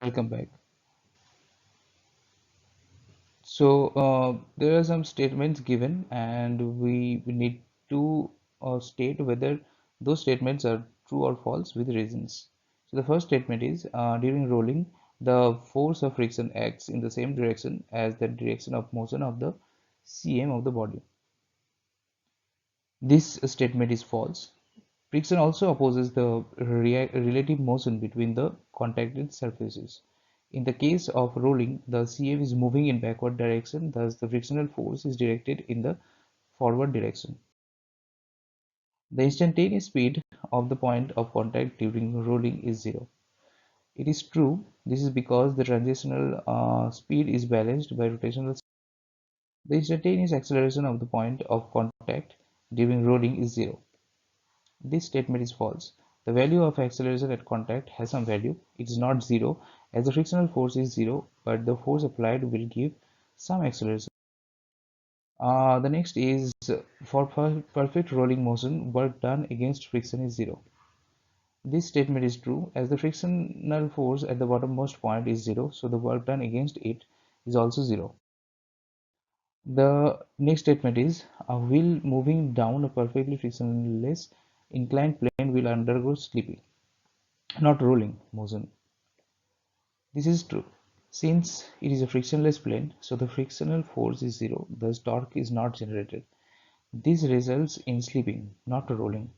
Welcome back. So there are some statements given, and we need to state whether those statements are true or false with reasons. So the first statement is during rolling, the force of friction acts in the same direction as the direction of motion of the CM of the body. This statement is false. Friction also opposes the relative motion between the contacted surfaces. In the case of rolling, the CF is moving in backward direction, thus the frictional force is directed in the forward direction. The instantaneous speed of the point of contact during rolling is zero. It is true. This is because the transitional speed is balanced by rotational. The instantaneous acceleration of the point of contact during rolling is zero. This statement is false. The value of acceleration at contact has some value. It is not zero, as the frictional force is zero, but the force applied will give some acceleration. The next is for perfect rolling motion, work done against friction is zero. This statement is true, as the frictional force at the bottommost point is zero, so the work done against it is also zero. The next statement is a wheel moving down a perfectly frictionless inclined plane will undergo slipping, not rolling motion. This is true. Since it is a frictionless plane, so the frictional force is zero, thus torque is not generated. This results in slipping, not rolling.